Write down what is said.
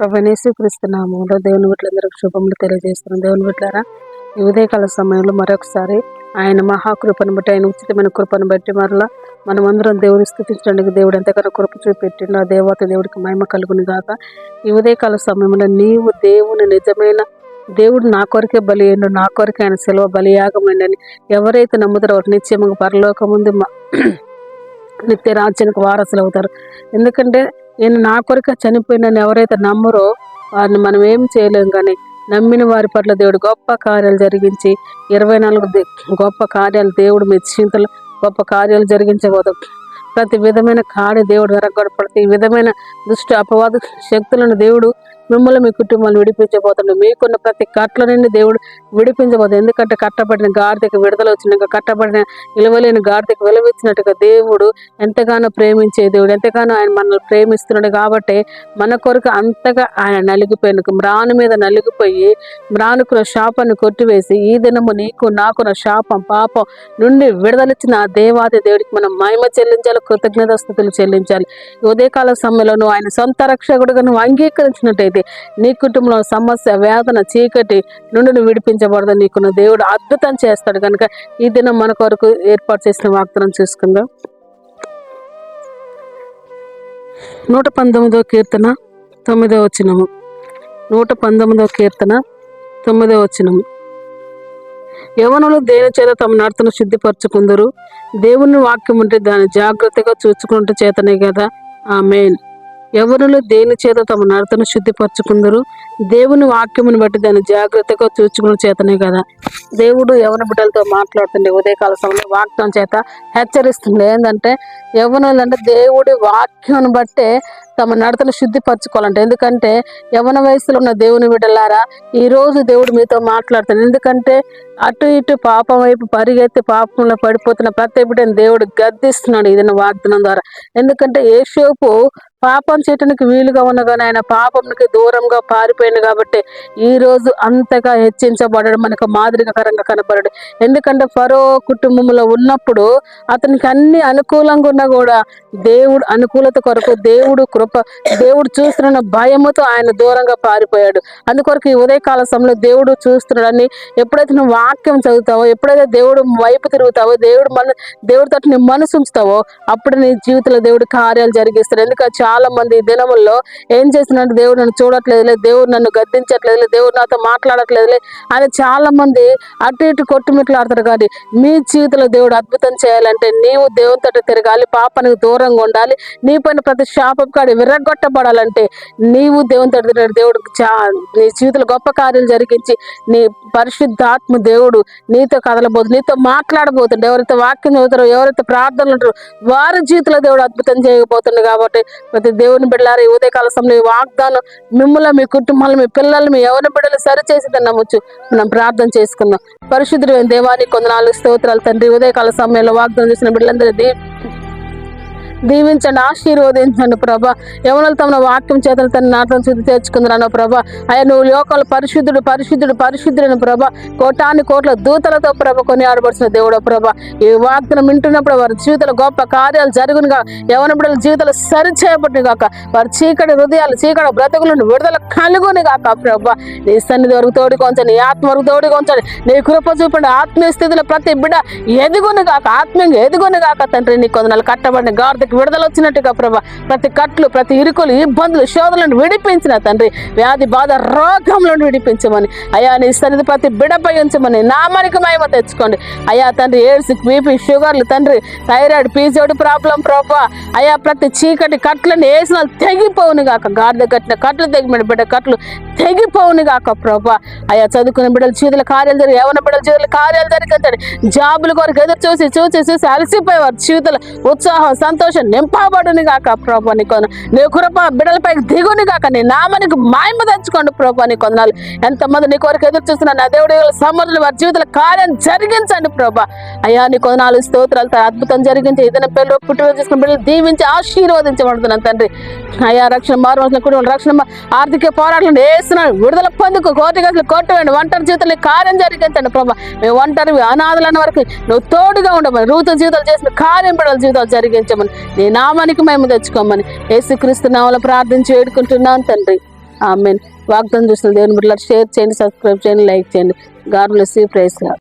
ప్రభువైన క్రీస్తు నామములో దేవుని బిడ్డలందరికీ శుభములు తెలియజేస్తున్నాం. దేవుని బిడ్డలారా, ఈ ఉదయకాల సమయంలో మరొకసారి ఆయన మహాకృపను బట్టి, ఆయన ఉచితమైన కృపను బట్టి మరలా మనమందరం దేవుని స్తుతించడానికి దేవుడు ఎంతగానో కృప చూపెట్టిండు. ఆ దేవత దేవుడికి మహిమ కలుగును గాక. ఈ ఉదయకాల సమయంలో నీవు దేవుని నిజమైన దేవుడు నా కొరకే బలి అయ్యిండు, నా కొరకే ఆయన సెలవు బలియాగమైండని ఎవరైతే నమ్ముతారో వారు నిత్యముగా పరలోకముందు నిత్య రాజ్యానికి వారసులు అవుతారు. ఎందుకంటే నేను నా కొరకే చనిపోయినని ఎవరైతే నమ్మరో వారిని మనం ఏం చేయలేం. కానీ నమ్మిన వారి పట్ల దేవుడు గొప్ప కార్యాలు జరిగించి 24 గొప్ప కార్యాలు దేవుడు మీ చింతలు గొప్ప కార్యాలు జరిగించబోతాం. ప్రతి విధమైన కాడి దేవుడు వెరగొడపడితే ఈ విధమైన దుష్ట అపవాద శక్తులను దేవుడు మిమ్మల్ని మీ కుటుంబాన్ని విడిపించబోతున్నాడు. మీకున్న ప్రతి కట్ల నుండి దేవుడు విడిపించబోతుంది. ఎందుకంటే కట్టబడిన గాడిదకి విడుదల వచ్చినాక కట్టబడిన విలువలేని గాడిదకి విలువిచ్చినట్టుగా దేవుడు ఎంతగానో ప్రేమించే దేవుడు, ఎంతగానో ఆయన మనల్ని ప్రేమిస్తున్నాడు. కాబట్టి మన కొరకు అంతగా ఆయన నలిగిపోయిన మ్రాను మీద నలిగిపోయి మ్రానుకున్న శాపాన్ని కొట్టివేసి ఈ దినము నీకు నాకున్న శాపం పాపం నుండి విడుదలిచ్చిన ఆ దేవాది దేవుడికి మనం మహిమ చెల్లించాలి, కృతజ్ఞతాస్తుతులు చెల్లించాలి. ఉదయకాల సమయంలో నువ్వు ఆయన సొంత రక్షకుడుగా నువ్వు అంగీకరించినట్టయితే నీ కుటుంబంలో సమస్య వేదన చీకటి నుండి నువ్వు విడిపించబడదు. నీకున్న దేవుడు అద్భుతం చేస్తాడు. కనుక ఈ దినం మన కొరకు ఏర్పాటు చేసిన వాగ్దానం చూసుకుందాం. 119వ కీర్తన 9వ వచనము. 119వ కీర్తన 9వ వచనము. యవనులు దేని చేత తమ నడతను శుద్ధిపరచుకుందరు, దేవుని వాక్యం ఉంటే దాన్ని జాగ్రత్తగా చూసుకుంటూ చేతనే కదా. ఆమేన్. యవనులు దేని చేత తమ నడతను శుద్ధిపరచుకుందరు, దేవుని వాక్యమును బట్టి దాన్ని జాగ్రత్తగా చూసుకుని చేతనే కదా. దేవుడు యవన బిడ్డలతో మాట్లాడుతుండే ఉదయకాల సమయంలో వాక్యం చేత హెచ్చరిస్తుండే. ఏంటంటే యవనులు అంటే దేవుడి వాక్యం బట్టే తమ నడతను శుద్ధిపరచుకోవాలంటే. ఎందుకంటే యవన వయసులో ఉన్న దేవుని బిడ్డలారా, ఈ రోజు దేవుడు మీతో మాట్లాడుతాడు. ఎందుకంటే అటు ఇటు పాపం వైపు పరిగెత్తి పాపంలో పడిపోతున్న ప్రతి బిడ్డని దేవుడు గద్దిస్తున్నాడు ఇదన్న వాగ్దానం ద్వారా. ఎందుకంటే యేషోపు పాపం చేయటానికి వీలుగా ఉన్నగానే ఆయన పాపంకి దూరంగా పారిపోయింది. కాబట్టి ఈ రోజు అంతగా హెచ్చించబడడం మనకు మాదిరికరంగా కనపడడు. ఎందుకంటే ఫరో కుటుంబంలో ఉన్నప్పుడు అతనికి అన్ని అనుకూలంగా ఉన్నా కూడా దేవుడు అనుకూలత కొరకు దేవుడు చూస్తున్న భయముతో ఆయన దూరంగా పారిపోయాడు. అందుకొరకు ఈ ఉదయకాల సమయంలో దేవుడు చూస్తున్నాడని ఎప్పుడైతే నువ్వు వాక్యం చదువుతావో, ఎప్పుడైతే దేవుడు వైపు తిరుగుతావో, దేవుడితో నీ మనసు ఉంచుతావో అప్పుడు నీ జీవితంలో దేవుడు కార్యాలు జరిగిస్తాడు. ఎందుకంటే చాలా మంది ఈ దినముల్లో ఏం చేస్తున్నట్టు దేవుడు నన్ను చూడట్లేదులే, దేవుడు నన్ను గద్దించట్లేదులే, దేవుడు నాతో మాట్లాడట్లేదులే అని చాలా మంది అటు ఇటు కొట్టుమిట్లాడతారు. కానీ మీ జీవితంలో దేవుడు అద్భుతం చేయాలంటే నీవు దేవునితో తిరగాలి, పాపానికి దూరంగా ఉండాలి. నీ పైన ప్రతి శాపం కాడి విరగొట్టబడాలంటే నీవు దేవునితో దేవుడు నీ జీవితంలో గొప్ప కార్యాలు జరిగించి నీ పరిశుద్ధాత్మ దేవుడు నీతో కదలబోతుంది, నీతో మాట్లాడబోతుండే. ఎవరైతే వాక్యం చదువుతారో, ఎవరైతే ప్రార్థనలు ఉంటారో వారి జీవితంలో దేవుడు అద్భుతం చేయబోతుంది. కాబట్టి ప్రతి దేవుని బిడ్డలారా, ఈ ఉదయకాల సమయంలో ఈ వాగ్దానం మిమ్మల్ని, మీ కుటుంబాలు, మీ పిల్లలు, మీ ఎవరి బిడ్డలు సరిచేసిందని నమ్మొచ్చు. మనం ప్రార్థన చేసుకుందాం. పరిశుద్ధుడు దేవానికి కొందనాలు స్తోత్రాలు తండ్రి. ఉదయకాల సమయంలో వాగ్దానం చేసిన బిడ్డలందరూ దీవించండి, ఆశీర్వదించండి ప్రభా. యవనులు తమ వాక్యం చేతను తన నాటం శుద్ధి తెచ్చుకుందరన్న ప్రభా. అయ్యా నువ్వు లోకాలు పరిశుద్ధుడు పరిశుద్ధుడు పరిశుద్ధుడైన ప్రభా. కోట్ల దూతలతో ప్రభ కొని ఆడబడుతున్న దేవుడు ప్రభా. ఈ వాగ్దానం వింటున్నప్పుడు వారి జీవితంలో గొప్ప కార్యాలు జరుగునుగా, యవన బిడ్డల జీవితాలు సరిచేయబడిన గాక, వారి చీకటి హృదయాలు చీకటి బ్రతుకులను విడుదల కలుగుని గాక ప్రభా. నీ సన్నిధి వరకు తోడుగా ఉంచండి, నీ ఆత్మ వరకు తోడుగా ఉంచండి, నీ కృప చూపండి. ఆత్మీయ స్థితిలో ప్రతి బిడ్డ ఎదుగుని గాక, ఆత్మీయంగా ఎదుగుని గాక తండ్రి. నీ కొందనాలు కట్టబడిన గాడిదకి విడుదల వచ్చినట్టుగా ప్రభా ప్రతి కట్లు ప్రతి ఇరుకులు ఇబ్బందులు శోధనలను విడిపించిన తండ్రి. వ్యాధి బాధ రోగంలను విడిపించమని అయ్యా నీ సన్నిధి ప్రతి బిడపై ఉంచమని నామానికి మహిమ తెచ్చుకోండి అయ్యా తండ్రి. ఎయిడ్స్, బీపీ, షుగర్లు తండ్రి, థైరాయిడ్, పీజోడి ప్రాబ్లం ప్రభా. అయ్యా ప్రతి చీకటి కట్లను వేసిన తెగిపోవును గాక, గాడిద కట్టిన కట్లు తెగిపోయిన బిడ్డ కట్లు తెగిపోవును గాక ప్రభా. అయ్యా చదువుకున్న బిడ్డల చేతుల కార్యాలు జరిగి, యవన బిడ్డల చేతుల కార్యాలు జరిగించండి. జాబుల కొరకు ఎదురు చూసి చూసి చూసి అలసిపోయేవారు జీవితంలో ఉత్సాహం సంతోషం నింపబడుని గాక ప్రభా. నీ కృప బిడ్డలపై దిగుని గాక, నీ నామానికి మహిమ తెచ్చుకోండి ప్రభా. నీ కొందనాలు ఎంతమంది నీ కొరకు ఎదురు చూస్తున్నా నా దేవుడి సమర్థులు వారి జీవితంలో కార్యం జరిగించండి ప్రభా. అయ్యా నీ కొందనాలు స్తోత్రాలు అద్భుతం జరిగించి ఏదైనా పిల్లలు పుట్టిన చేసుకున్న బిడ్డలు దీవించి ఆశీర్వదించబడుతున్నాను తండ్రి. అయ్యా రక్షణ మారు కుటుంబం రక్షణ ఆర్థిక పోరాటం వేస్తున్నాడు, విడుదల పొందుకు కోటి గదులు కొట్టవేయండి. ఒంటరి జీవితంలో కార్యం జరిగించండి ప్రభా. మేము ఒంటరి అనాథలన్న వరకు నువ్వు తోడుగా ఉండమని, రూతు జీవితాలు చేసిన కార్యం బిడ్డల జీవితాలు జరిగించమని, నీ నామానికి మేము తెచ్చుకోమని యేసుక్రీస్తు నామములో ప్రార్థించి వేడుకుంటున్నాను తండ్రి. ఆమెన్. వాగ్దానం చూసిన దేవుని బిడ్డలారా షేర్ చేయండి, సబ్స్క్రైబ్ చేయండి, లైక్ చేయండి. God bless you. Praise lord.